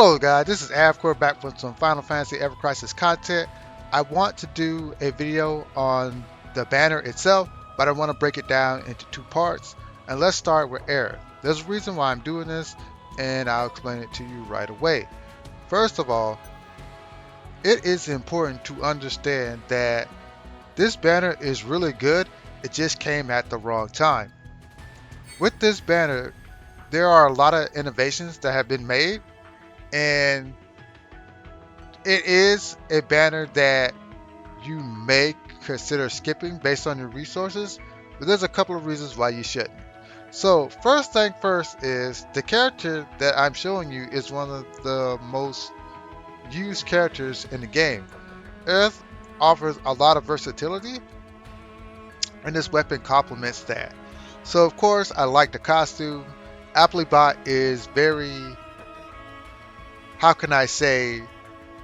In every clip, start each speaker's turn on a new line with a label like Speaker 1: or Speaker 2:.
Speaker 1: Hello guys, this is Avcoor back with some Final Fantasy Ever Crisis content. I want to do a video on the banner itself, but I want to break it down into two parts. And let's start with Aerith. There's a reason why I'm doing this, and I'll explain it to you right away. First of all, it is important to understand that this banner is really good, it just came at the wrong time. With this banner, there are a lot of innovations that have been made, and it is a banner that you may consider skipping based on your resources, but there's a couple of reasons why you shouldn't. So first thing first is the character that I'm showing you is one of the most used characters in the game. Aerith offers a lot of versatility, and this weapon complements that. So of course I like the costume. Applebot is very, how can I say,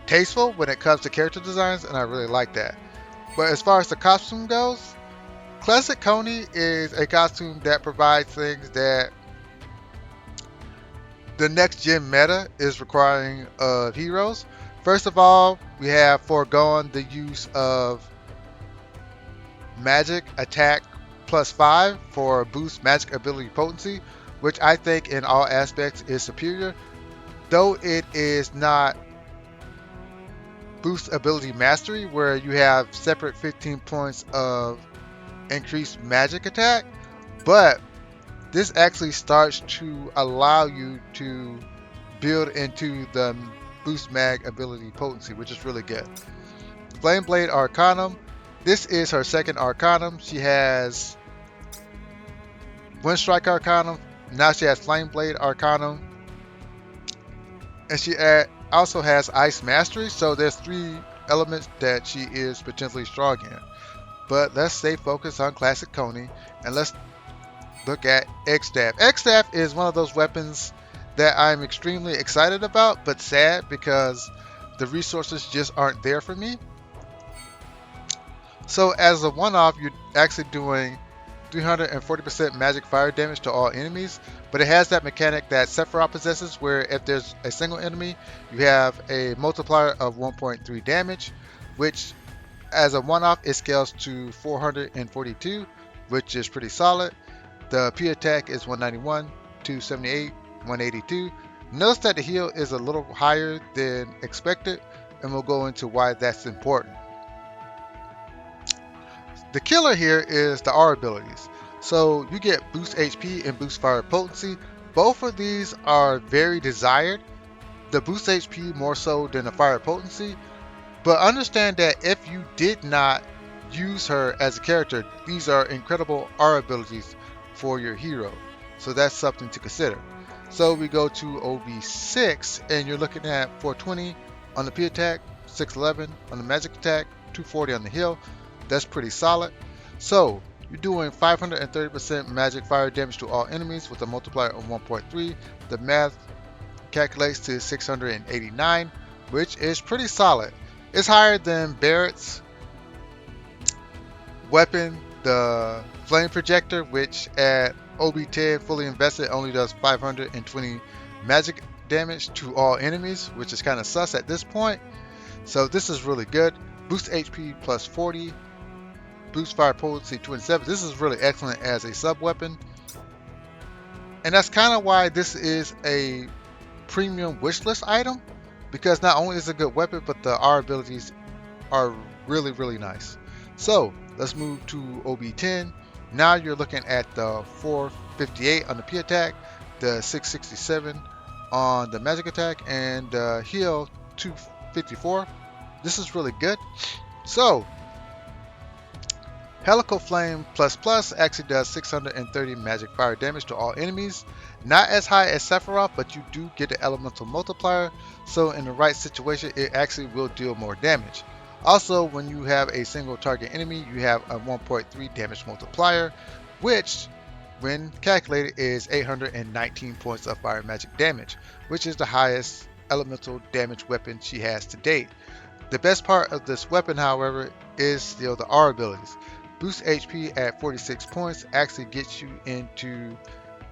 Speaker 1: tasteful when it comes to character designs, and I really like that. But as far as the costume goes, Classic Coney is a costume that provides things that the next gen meta is requiring of heroes. First of all, we have foregone the use of magic attack +5 for boost magic ability potency, which I think in all aspects is superior, though it is not boost ability mastery where you have separate 15 points of increased magic attack, but this actually starts to allow you to build into the boost mag ability potency, which is really good. Flame Blade Arcanum, this is her second Arcanum. She has Wind Strike Arcanum, now she has Flame Blade Arcanum, and she also has Ice Mastery, so there's three elements that she is potentially strong in. But let's stay focused on Classic Coney, and let's look at X-Staff. X-Staff is one of those weapons that I'm extremely excited about, but sad because the resources just aren't there for me. So as a one-off, you're actually doing 340% magic fire damage to all enemies, but it has that mechanic that Sephiroth possesses, where if there's a single enemy, you have a multiplier of 1.3 damage, which as a one-off it scales to 442, which is pretty solid. The P attack is 191, 278, 182. Notice that the heal is a little higher than expected, and we'll go into why that's important. The killer here is the R abilities. So you get boost HP and boost fire potency. Both of these are very desired. The boost HP more so than the fire potency. But understand that if you did not use her as a character, these are incredible R abilities for your hero. So that's something to consider. So we go to OB6 and you're looking at 420 on the P attack, 611 on the magic attack, 240 on the heal. That's pretty solid. So you're doing 530% magic fire damage to all enemies with a multiplier of 1.3. The math calculates to 689, which is pretty solid. It's higher than Barrett's weapon, the flame projector, which at OB10 fully invested only does 520 magic damage to all enemies, which is kind of sus at this point. So this is really good. Boost HP +40. Boost fire potency 27. This is really excellent as a sub weapon, and that's kind of why this is a premium wishlist item, because not only is it a good weapon, but the R abilities are really nice. So let's move to OB10. Now you're looking at the 458 on the P attack, the 667 on the magic attack, and the heal 254. This is really good. So Helical Flame ++ actually does 630 magic fire damage to all enemies. Not as high as Sephiroth, but you do get the elemental multiplier, so in the right situation it actually will deal more damage. Also, when you have a single target enemy, you have a 1.3 damage multiplier, which when calculated is 819 points of fire magic damage, which is the highest elemental damage weapon she has to date. The best part of this weapon, however, is still the R abilities. Boost HP at 46 points actually gets you into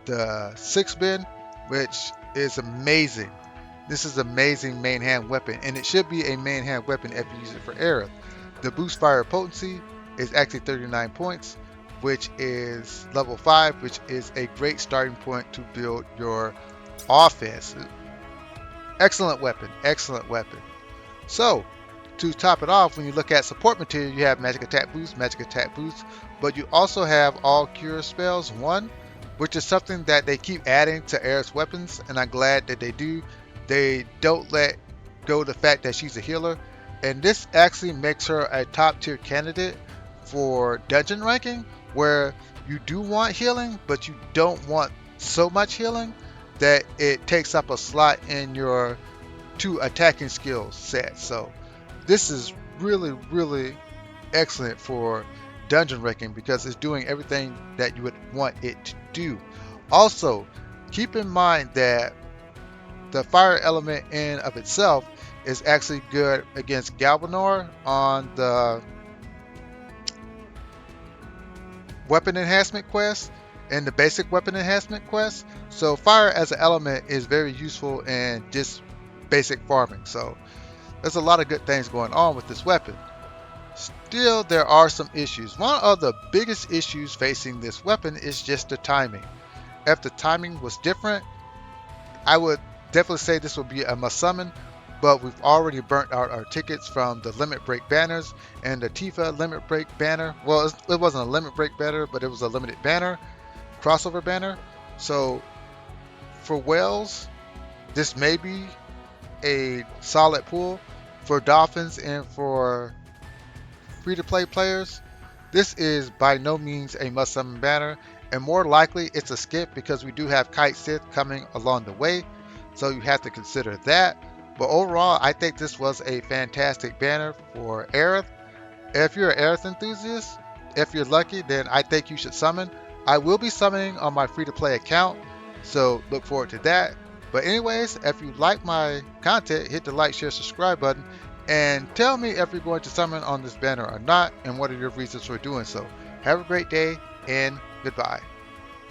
Speaker 1: the 6 bin, which is amazing. This is amazing main hand weapon, and it should be a main hand weapon if you use it for Aerith. The boost fire potency is actually 39 points, which is level 5, which is a great starting point to build your offense. Excellent weapon, excellent weapon. So, to top it off, when you look at support material, you have magic attack boost, but you also have all cure spells 1, which is something that they keep adding to Aerith's weapons, and I'm glad that they do. They don't let go the fact that she's a healer, and this actually makes her a top tier candidate for dungeon ranking, where you do want healing, but you don't want so much healing that it takes up a slot in your 2 attacking skill set. So this is really excellent for dungeon ranking because it's doing everything that you would want it to do. Also, keep in mind that the fire element in of itself is actually good against Galvanor on the weapon enhancement quest and the basic weapon enhancement quest. So fire as an element is very useful in just basic farming. So there's a lot of good things going on with this weapon. Still, there are some issues. One of the biggest issues facing this weapon is just the timing. If the timing was different, I would definitely say this would be a must summon, but we've already burnt out our tickets from the limit break banners and the Tifa limit break banner. Well, it wasn't a limit break banner, but it was a limited banner, crossover banner. So for whales, this may be a solid pull. For dolphins and for free-to-play players, this is by no means a must-summon banner, and more likely it's a skip because we do have Kite Sith coming along the way, so you have to consider that. But overall, I think this was a fantastic banner for Aerith. If you're an Aerith enthusiast, if you're lucky, then I think you should summon. I will be summoning on my free-to-play account, so look forward to that. But anyways, if you like my content, hit the like, share, subscribe button, and tell me if you're going to summon on this banner or not, and what are your reasons for doing so. Have a great day, and goodbye.